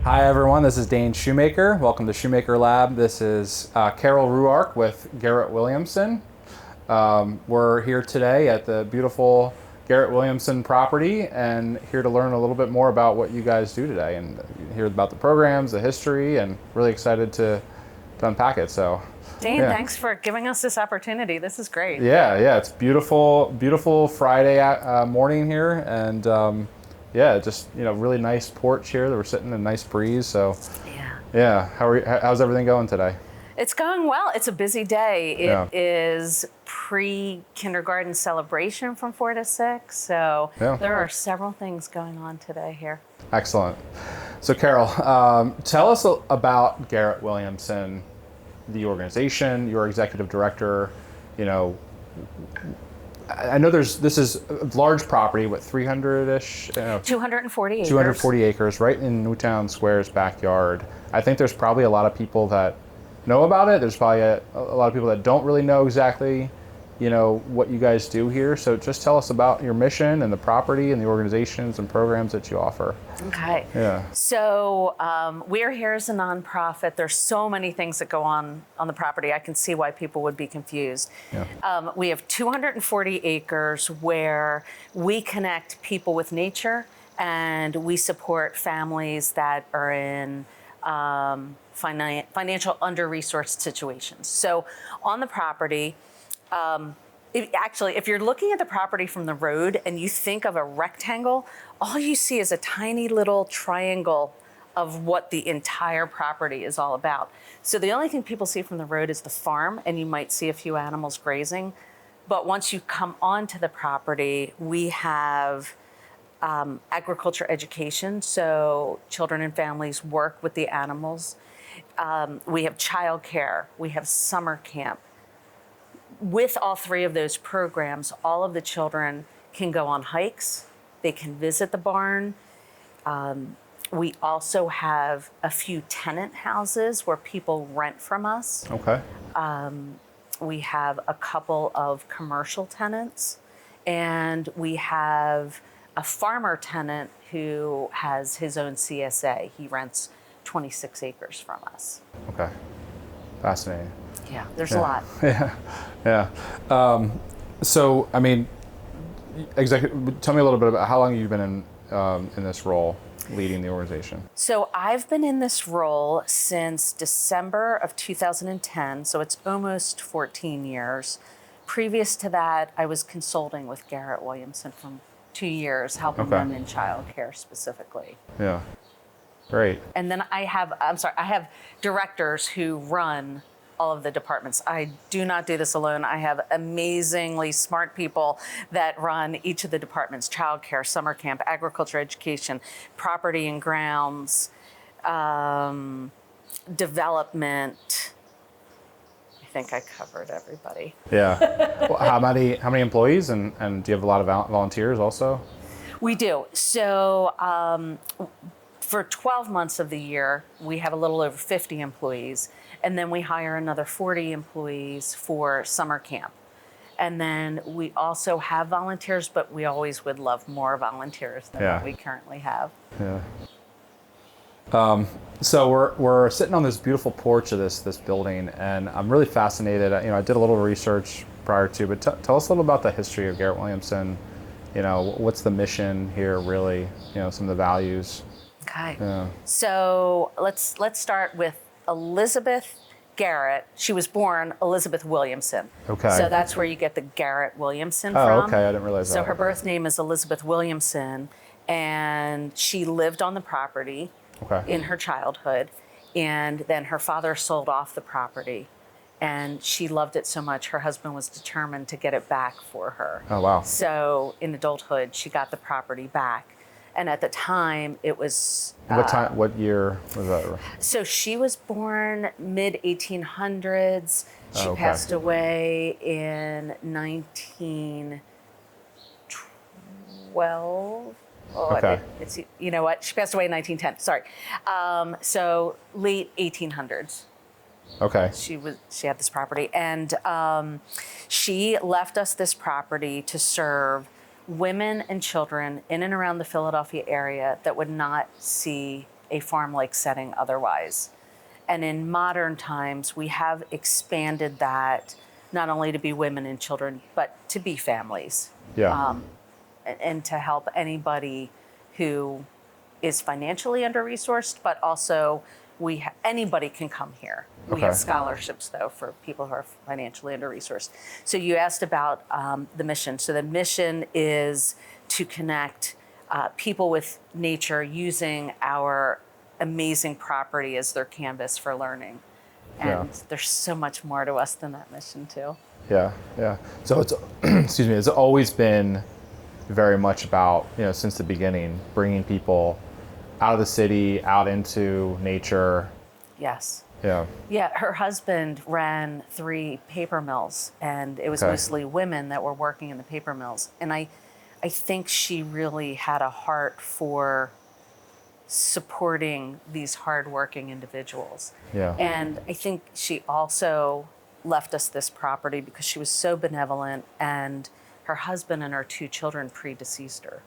Hi everyone, this is Dane Shoemaker. Welcome to Shoemaker Lab. This is Carol Ruark with Garrett Williamson. We're here today at the beautiful Garrett Williamson property and here to learn a little bit more about what you guys do today and hear about the programs, the history, and really excited to unpack it. So, Dane, thanks for giving us this opportunity. This is great. Yeah, it's beautiful Friday morning here, and just really nice porch here that we're sitting in a nice breeze. So how's everything going today? It's going well. It's a busy day. It is pre-kindergarten celebration from 4 to 6. So there are several things going on today here. Excellent. So Carol, tell us about Garrett Williamson, the organization, your executive director. I know this is a large property, 300-ish? 240 acres. 240 acres, right in Newtown Square's backyard. I think there's probably a lot of people that know about it. There's probably a lot of people that don't really know exactly, what you guys do here. So just tell us about your mission and the property and the organizations and programs that you offer. Okay. Yeah. So we're here as a nonprofit. There's so many things that go on the property. I can see why people would be confused. Yeah. We have 240 acres where we connect people with nature and we support families that are in financial under-resourced situations. So on the property, if you're looking at the property from the road and you think of a rectangle, all you see is a tiny little triangle of what the entire property is all about. So the only thing people see from the road is the farm, and you might see a few animals grazing. But once you come onto the property, we have agriculture education, so children and families work with the animals. We have childcare, we have summer camp. With all three of those programs, all of the children can go on hikes, they can visit the barn. We also have a few tenant houses where people rent from us. Okay. We have a couple of commercial tenants, and we have a farmer tenant who has his own CSA. He rents 26 acres from us. Okay. Fascinating. Yeah, there's a lot. Yeah. So, tell me a little bit about how long you've been in this role, leading the organization. So I've been in this role since December of 2010, so it's almost 14 years. Previous to that, I was consulting with Garrett Williamson for 2 years, helping them in childcare specifically. Yeah, great. And then I have directors who run all of the departments. I do not do this alone. I have amazingly smart people that run each of the departments: childcare, summer camp, agriculture education, property and grounds, development. I think I covered everybody. Yeah. Well, how many employees and do you have a lot of volunteers also? We do. So for 12 months of the year, we have a little over 50 employees. And then we hire another 40 employees for summer camp. And then we also have volunteers, but we always would love more volunteers than what we currently have. Yeah. So we're sitting on this beautiful porch of this building, and I'm really fascinated. I did a little research prior to, but tell us a little about the history of Garrett Williamson. What's the mission here, really? Some of the values. Okay. Yeah. So let's start with Elizabeth Garrett. She was born Elizabeth Williamson. Okay. So that's where you get the Garrett Williamson from. Oh, okay. I didn't realize that. So her birth name is Elizabeth Williamson, and she lived on the property in her childhood, and then her father sold off the property, and she loved it so much her husband was determined to get it back for her. Oh, wow. So in adulthood, she got the property back. And at the time, it was... What year was that? So she was born mid-1800s. She passed away in 1912. You know what? She passed away in 1910. Sorry. So late 1800s. Okay. She had this property, and she left us this property to serve women and children in and around the Philadelphia area that would not see a farm-like setting otherwise. And in modern times, we have expanded that not only to be women and children, but to be families. Yeah. And to help anybody who is financially under-resourced, but also anybody can come here. We have Okay. scholarships, though, for people who are financially under-resourced. So you asked about the mission. So the mission is to connect people with nature using our amazing property as their canvas for learning. And there's so much more to us than that mission, too. Yeah. Yeah. So it's, excuse me, it's always been very much about, since the beginning, bringing people out of the city, out into nature. Yes. Yeah. Yeah, her husband ran 3 paper mills, and it was Okay. mostly women that were working in the paper mills. And I think she really had a heart for supporting these hardworking individuals. Yeah. And I think she also left us this property because she was so benevolent, and her husband and her 2 children predeceased her.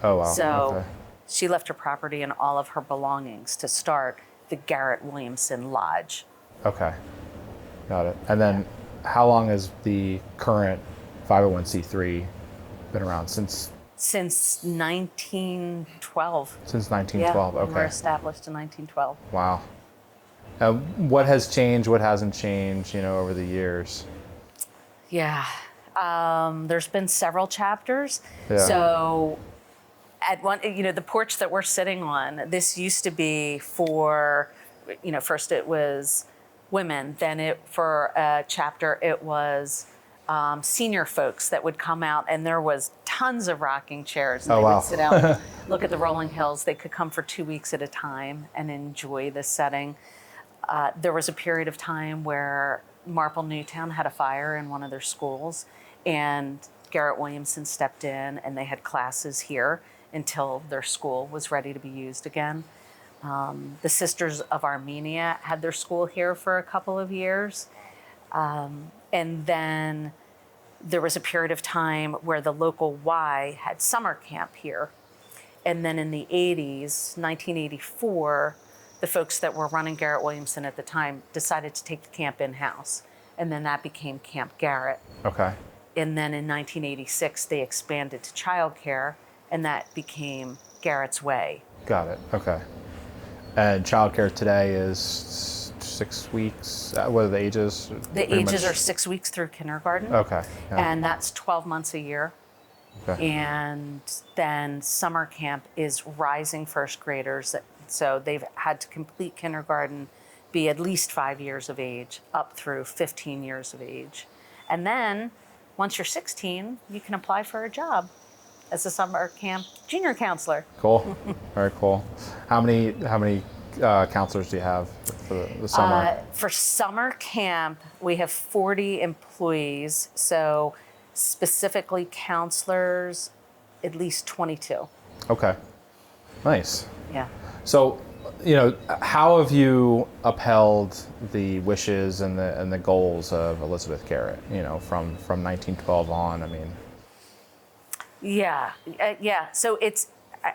Oh, wow. So Okay. she left her property and all of her belongings to start the Garrett Williamson Lodge. Okay. Got it. And then how long has the current 501c3 been around? Since Since 1912. 1912. Yeah, we were Okay. established in 1912. Wow. What has changed? What hasn't changed, over the years? Yeah. There's been several chapters. Yeah. So at one, the porch that we're sitting on, this used to be for, first it was women, then for a chapter it was senior folks that would come out, and there was tons of rocking chairs. And Oh, they wow. would sit out, look at the rolling hills. They could come for 2 weeks at a time and enjoy this setting. There was a period of time where Marple Newtown had a fire in one of their schools, and Garrett Williamson stepped in, and they had classes here until their school was ready to be used again. The Sisters of Armenia had their school here for a couple of years. And then there was a period of time where the local Y had summer camp here. And then in the 80s, 1984, the folks that were running Garrett Williamson at the time decided to take the camp in-house. And then that became Camp Garrett. Okay. And then in 1986, they expanded to childcare, and that became Garrett's Way. Got it. Okay. And childcare today is 6 weeks. What are the ages? The Pretty ages much- are 6 weeks through kindergarten. Okay. Yeah. And that's 12 months a year. Okay. And then summer camp is rising first graders. So they've had to complete kindergarten, be at least 5 years of age, up through 15 years of age. And then once you're 16, you can apply for a job as a summer camp junior counselor. Cool. Very cool. How many counselors do you have for the summer? For summer camp, we have 40 employees. So specifically counselors, at least 22. Okay. Nice. Yeah. So, how have you upheld the wishes and the goals of Elizabeth Garrett? From 1912 on. I mean. Yeah. So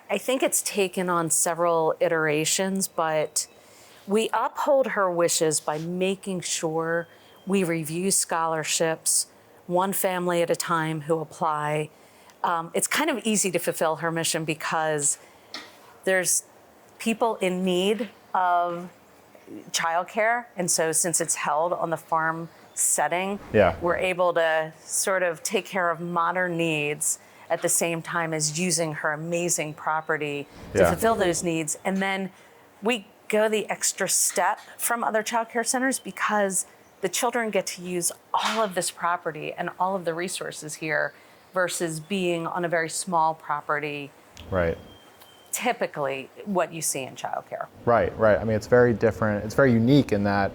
I think it's taken on several iterations, but we uphold her wishes by making sure we review scholarships, one family at a time who apply. It's kind of easy to fulfill her mission because there's people in need of childcare. And so since it's held on the farm setting, Yeah. we're able to sort of take care of modern needs at the same time as using her amazing property to Yeah. fulfill those needs. And then we go the extra step from other childcare centers because the children get to use all of this property and all of the resources here versus being on a very small property, Right. typically what you see in childcare. Right. I mean, it's very different. It's very unique in that,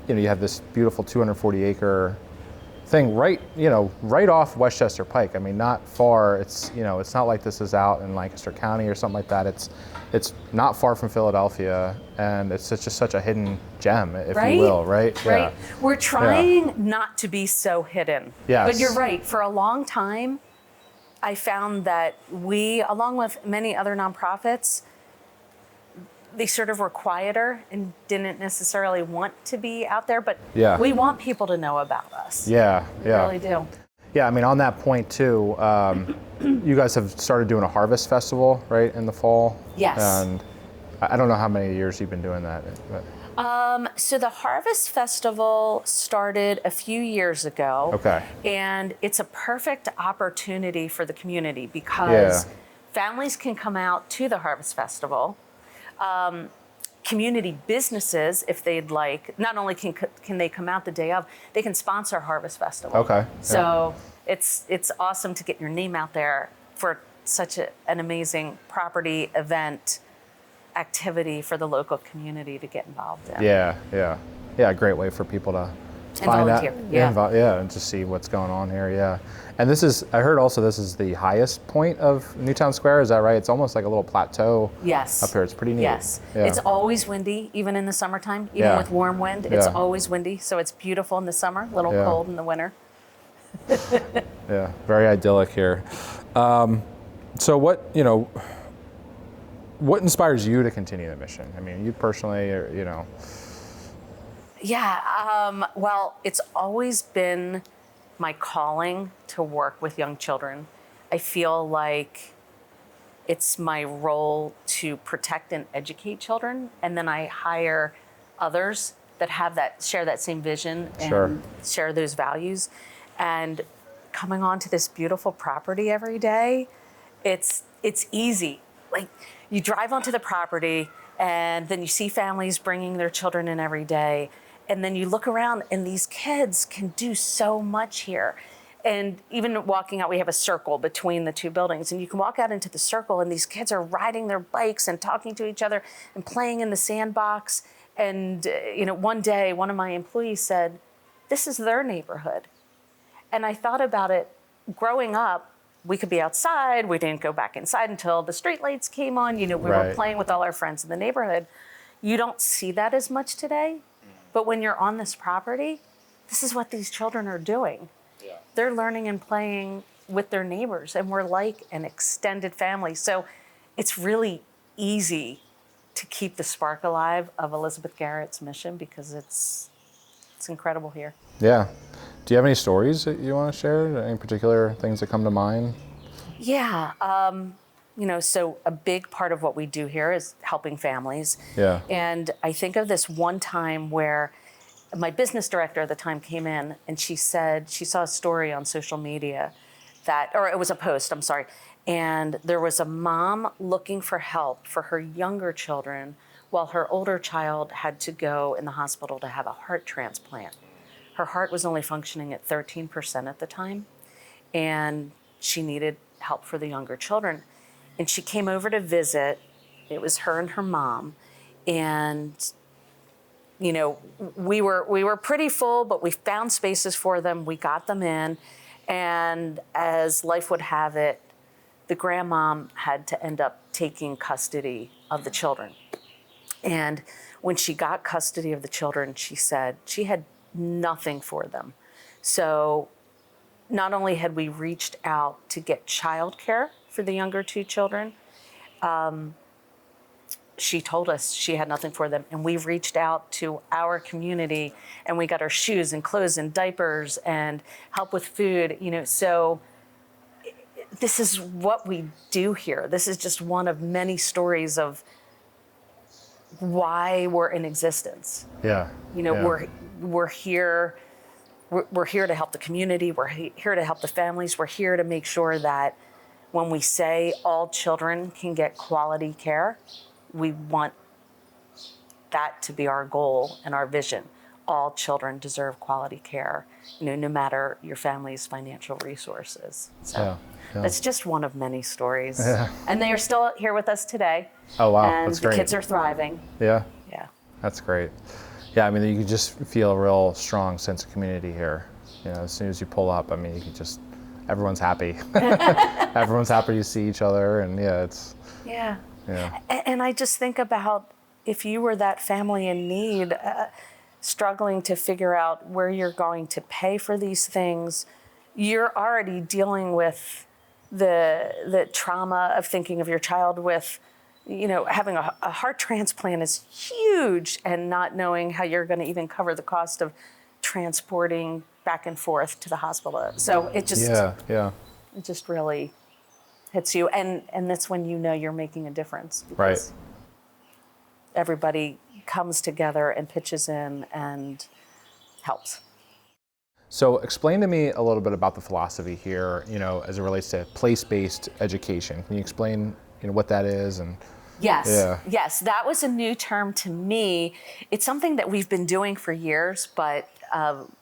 you have this beautiful 240 acre thing right off Westchester Pike. I mean, not far. It's it's not like this is out in Lancaster County or something like that. It's not far from Philadelphia, and it's just such a hidden gem, if Right? you will. Right. Right. We're trying not to be so hidden. Yes. But you're right. For a long time, I found that we, along with many other nonprofits, they sort of were quieter and didn't necessarily want to be out there, but Yeah. we want people to know about us. Yeah, We yeah. really do. Yeah, I mean, on that point too, you guys have started doing a harvest festival, right, in the fall? Yes. And I don't know how many years you've been doing that, but So the Harvest Festival started a few years ago. Okay. And it's a perfect opportunity for the community because families can come out to the Harvest Festival. Community businesses, if they'd like, not only can they come out the day of, they can sponsor Harvest Festival. Okay. So it's awesome to get your name out there for such an amazing property event activity for the local community to get involved in. Yeah, a great way for people to And find out, volunteer, and to see what's going on here. Yeah, and I heard also this is the highest point of Newtown Square. Is that right? It's almost like a little plateau. Yes. Up here, it's pretty neat. Yes, Yeah. it's always windy, even in the summertime. Even with warm wind, it's always windy. So it's beautiful in the summer, a little cold in the winter. Yeah, very idyllic here. So what inspires you to continue the mission? I mean, you personally, Yeah, well, it's always been my calling to work with young children. I feel like it's my role to protect and educate children, and then I hire others that share that same vision and share those values. And coming onto this beautiful property every day, it's easy. Like, you drive onto the property and then you see families bringing their children in every day. And then you look around and these kids can do so much here. And even walking out, we have a circle between the two buildings, and you can walk out into the circle and these kids are riding their bikes and talking to each other and playing in the sandbox. And one day, one of my employees said, "This is their neighborhood." And I thought about it. Growing up, we could be outside. We didn't go back inside until the streetlights came on. We were playing with all our friends in the neighborhood. You don't see that as much today. But when you're on this property, this is what these children are doing. Yeah. They're learning and playing with their neighbors, and we're like an extended family. So it's really easy to keep the spark alive of Elizabeth Garrett's mission because it's incredible here. Yeah. Do you have any stories that you want to share? Any particular things that come to mind? Yeah. So a big part of what we do here is helping families. Yeah. And I think of this one time where my business director at the time came in and she said she saw a story on social media or it was a post, I'm sorry. And there was a mom looking for help for her younger children while her older child had to go in the hospital to have a heart transplant. Her heart was only functioning at 13% at the time, and she needed help for the younger children. And she came over to visit. It was her and her mom. And, we were pretty full, but we found spaces for them. We got them in. And as life would have it, the grandmom had to end up taking custody of the children. And when she got custody of the children, she said she had nothing for them. So not only had we reached out to get childcare for the younger two children, she told us she had nothing for them. And we reached out to our community and we got her shoes and clothes and diapers and help with food, so this is what we do here. This is just one of many stories of why we're in existence. Yeah. We're here. We're here to help the community. We're here to help the families. We're here to make sure that when we say all children can get quality care, we want that to be our goal and our vision. All children deserve quality care, no matter your family's financial resources. So that's just one of many stories. Yeah. And they are still here with us today. Oh, wow. And That's great. The kids are thriving. Yeah. Yeah. That's great. Yeah, I mean, you can just feel a real strong sense of community here. As soon as you pull up, I mean, you can just, everyone's happy. Everyone's happy to see each other, and it's... Yeah. And I just think about if you were that family in need, struggling to figure out where you're going to pay for these things, you're already dealing with the trauma of thinking of your child with having a heart transplant is huge, and not knowing how you're going to even cover the cost of transporting back and forth to the hospital. So it just really hits you, and that's when you're making a difference, because everybody comes together and pitches in and helps. So explain to me a little bit about the philosophy here, as it relates to place-based education. Can you explain, what that is? And Yes, that was a new term to me. It's something that we've been doing for years, but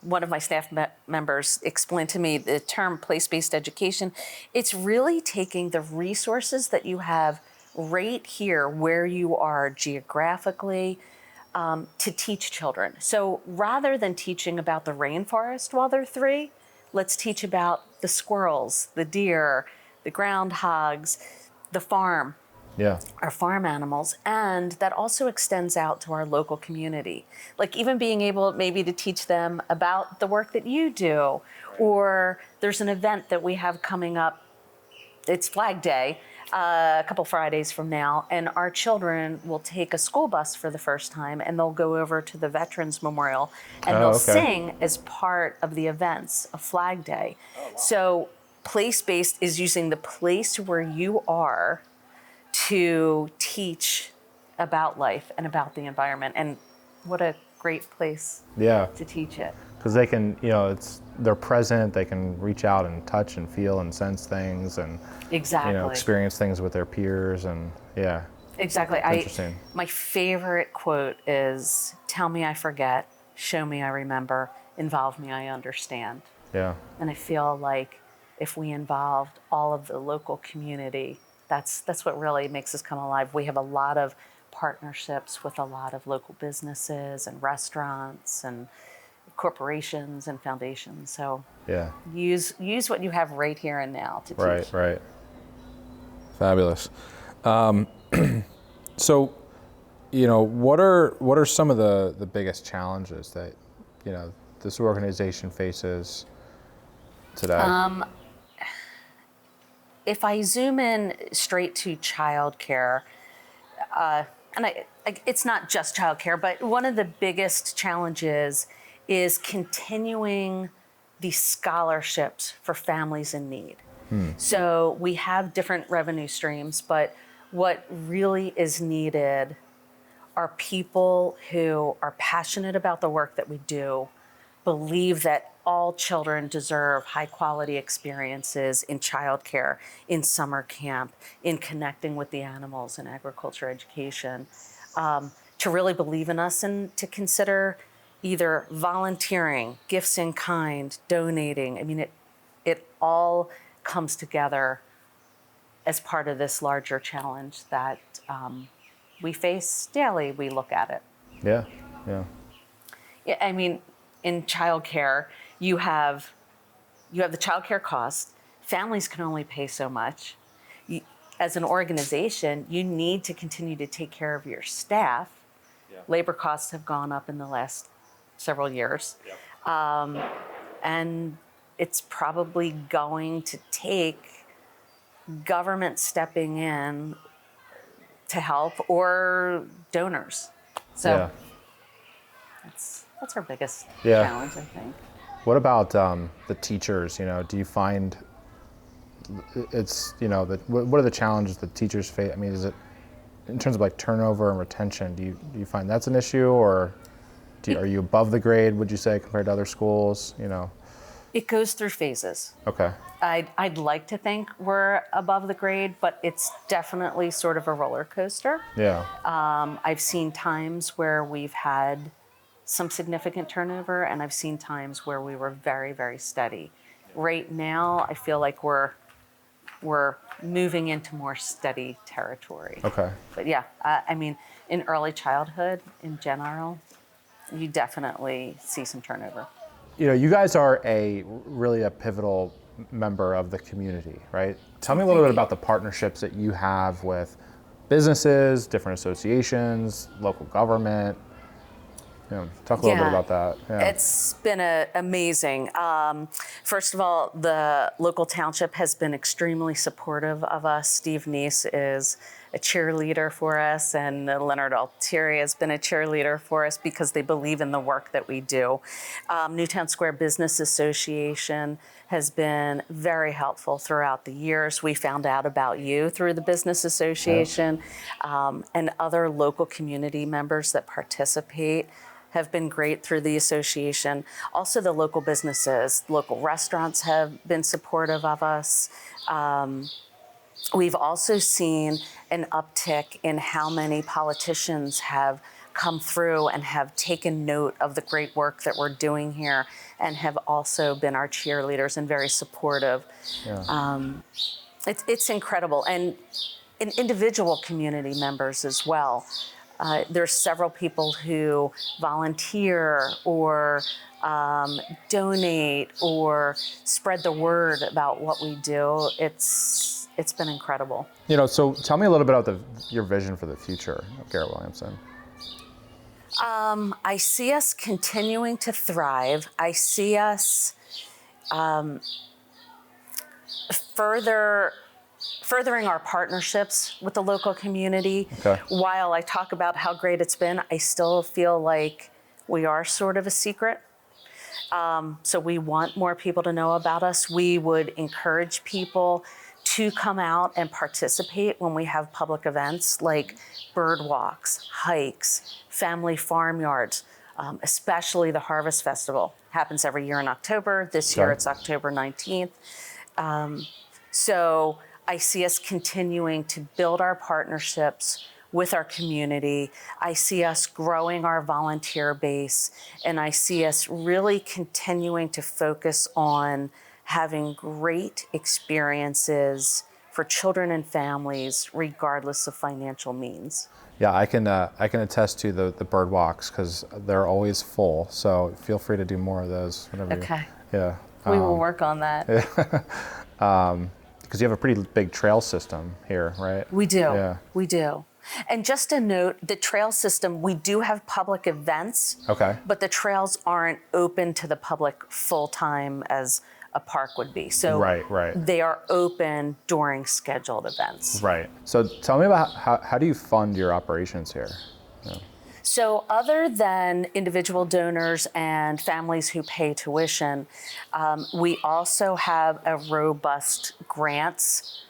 one of my staff members explained to me the term place-based education. It's really taking the resources that you have right here where you are geographically, to teach children. So rather than teaching about the rainforest while they're 3, let's teach about the squirrels, the deer, the groundhogs, the farm. Our farm animals, and that also extends out to our local community. Like even being able maybe to teach them about the work that you do, or there's an event that we have coming up. It's Flag Day, a couple Fridays from now, and our children will take a school bus for the first time, and they'll go over to the Veterans Memorial, and they'll sing as part of the events of Flag Day. So place-based is using the place where you are to teach about life and about the environment, and what a great place to teach it. Because they can, they're present, they can reach out and touch and feel and sense things, and experience things with their peers, and Exactly. Interesting. My favorite quote is, "Tell me I forget, show me I remember, involve me I understand." And I feel like if we involved all of the local community, that's what really makes us come alive. We have a lot of partnerships with a lot of local businesses and restaurants and corporations and foundations. So use what you have right here and now to teach. Right. Fabulous. So, what are some of the biggest challenges that this organization faces today? If I zoom in straight to childcare, and it's not just childcare, but one of the biggest challenges is continuing the scholarships for families in need. So we have different revenue streams, but what really is needed are people who are passionate about the work that we do, believe that all children deserve high quality experiences in childcare, in summer camp, in connecting with the animals in agriculture education, to really believe in us and to consider either volunteering, gifts in kind, donating. I mean, it all comes together as part of this larger challenge that we face daily. We look at it. Yeah. I mean, in childcare, you have the childcare cost. Families can only pay so much. As an organization, you need to continue to take care of your staff. Labor costs have gone up in the last several years. And it's probably going to take government stepping in to help, or donors. So that's our biggest challenge, I think. What about the teachers? Do you find it's what are the challenges that teachers face? I mean, is it in terms of like turnover and retention? Do you find that's an issue, or are you above the grade? Would you say compared to other schools? It goes through phases. Okay. I'd like to think we're above the grade, but it's definitely sort of a roller coaster. I've seen times where we've had some significant turnover, and I've seen times where we were very, very steady. Right now, I feel like we're moving into more steady territory. Okay. But I mean, in early childhood, in general, you definitely see some turnover. You guys are really a pivotal member of the community, right? Tell me a little bit about the partnerships that you have with businesses, different associations, local government. Talk a little bit about that. It's been amazing. First of all, the local township has been extremely supportive of us. Steve Neese is a cheerleader for us, and Leonard Altieri has been a cheerleader for us because they believe in the work that we do. Newtown Square Business Association has been very helpful throughout the years. We found out about you through the Business Association, and other local community members that participate have been great through the association. Also, the local businesses, local restaurants have been supportive of us. We've also seen an uptick in how many politicians have come through and have taken note of the great work that we're doing here and have also been our cheerleaders and very supportive. It's incredible. And individual community members as well. There's several people who volunteer or donate or spread the word about what we do. It's been incredible. So tell me a little bit about your vision for the future of Garrett Williamson. I see us continuing to thrive. I see us furthering our partnerships with the local community. Okay. While I talk about how great it's been, I still feel like we are sort of a secret. So we want more people to know about us. We would encourage people to come out and participate when we have public events like bird walks, hikes, family farmyards, especially the Harvest Festival. Happens every year in October. This year it's October 19th. So I see us continuing to build our partnerships with our community. I see us growing our volunteer base, and I see us really continuing to focus on having great experiences for children and families, regardless of financial means. Yeah, I can attest to the bird walks because they're always full. So feel free to do more of those whenever. Okay. Yeah. We will work on that. Because you have a pretty big trail system here, right? We do. Yeah. We do. And just a note, the trail system, we do have public events. Okay. But the trails aren't open to the public full time as a park would be. So right. They are open during scheduled events. Right. So tell me about how do you fund your operations here? Yeah. So other than individual donors and families who pay tuition, we also have a robust grants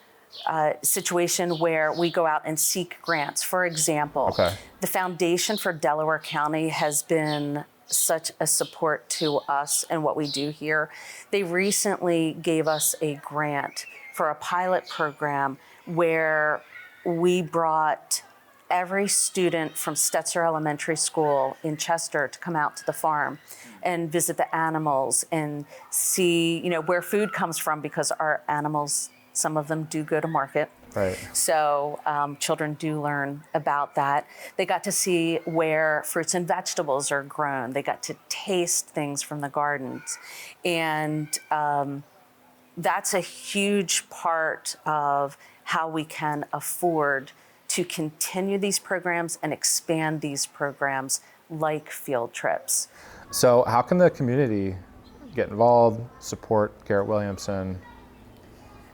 situation where we go out and seek grants. For example, the Foundation for Delaware County has been such a support to us and what we do here. They recently gave us a grant for a pilot program where we brought every student from Stetzer Elementary School in Chester to come out to the farm and visit the animals and see, where food comes from, because our animals, some of them do go to market. Right. So children do learn about that. They got to see where fruits and vegetables are grown. They got to taste things from the gardens. And that's a huge part of how we can afford to continue these programs and expand these programs like field trips. So how can the community get involved, support Garrett Williamson?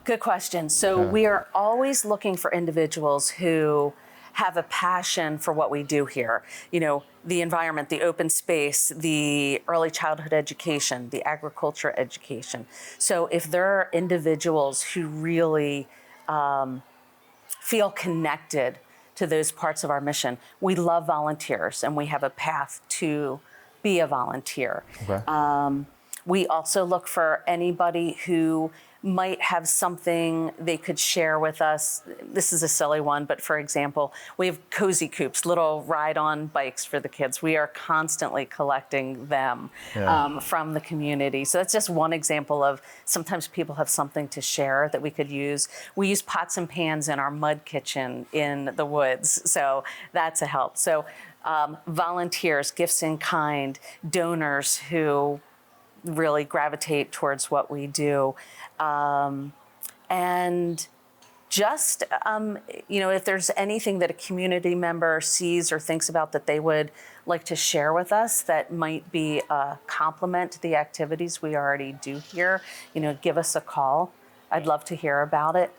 Good question. So we are always looking for individuals who have a passion for what we do here. The environment, the open space, the early childhood education, the agriculture education. So if there are individuals who really feel connected to those parts of our mission, we love volunteers, and we have a path to be a volunteer. Okay. We also look for anybody who might have something they could share with us. This is a silly one, but for example, we have cozy coops, little ride-on bikes for the kids. We are constantly collecting them from the community. So that's just one example of sometimes people have something to share that we could use. We use pots and pans in our mud kitchen in the woods, so that's a help. So volunteers, gifts in kind, donors who really gravitate towards what we do. And just, if there's anything that a community member sees or thinks about that they would like to share with us that might be a complement to the activities we already do here, give us a call. I'd love to hear about it.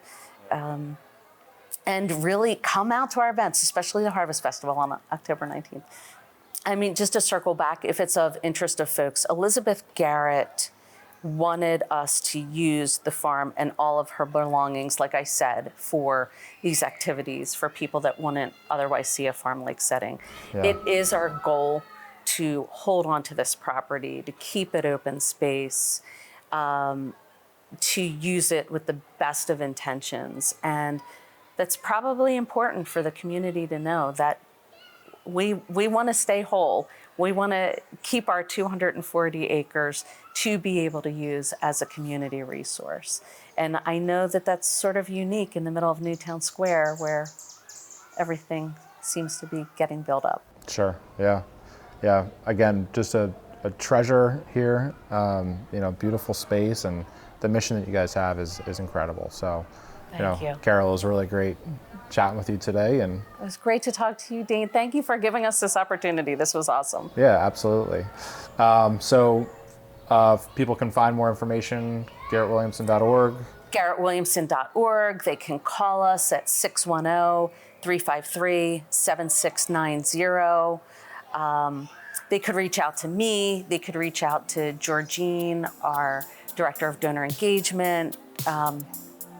And and really come out to our events, especially the Harvest Festival on October 19th. I mean, just to circle back, if it's of interest of folks, Elizabeth Garrett wanted us to use the farm and all of her belongings, like I said, for these activities for people that wouldn't otherwise see a farm lake setting. Yeah. It is our goal to hold on to this property, to keep it open space, to use it with the best of intentions. And that's probably important for the community to know that we want to stay whole. We want to keep our 240 acres to be able to use as a community resource. And I know that that's sort of unique in the middle of Newtown Square where everything seems to be getting built up. Sure, yeah. Yeah, again, just a treasure here, beautiful space, and the mission that you guys have is incredible. So, Thank you. Carol, it was really great chatting with you today. And it was great to talk to you, Dane. Thank you for giving us this opportunity. This was awesome. Yeah, absolutely. If people can find more information, GarrettWilliamson.org. GarrettWilliamson.org. They can call us at 610-353-7690. They could reach out to me. They could reach out to Georgine, our Director of Donor Engagement.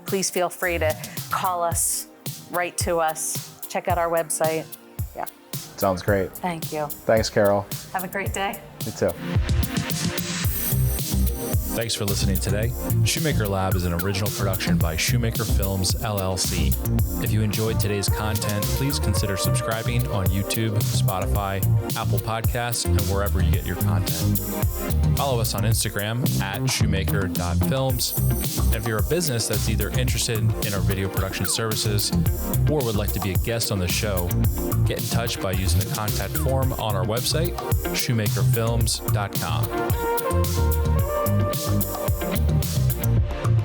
Please feel free to call us, write to us, check out our website. Yeah. Sounds great. Thank you. Thanks, Carol. Have a great day. You too. Thanks for listening today. Shoemaker Lab is an original production by Shoemaker Films, LLC. If you enjoyed today's content, please consider subscribing on YouTube, Spotify, Apple Podcasts, and wherever you get your content. Follow us on Instagram at shoemaker.films. And if you're a business that's either interested in our video production services or would like to be a guest on the show, get in touch by using the contact form on our website, shoemakerfilms.com.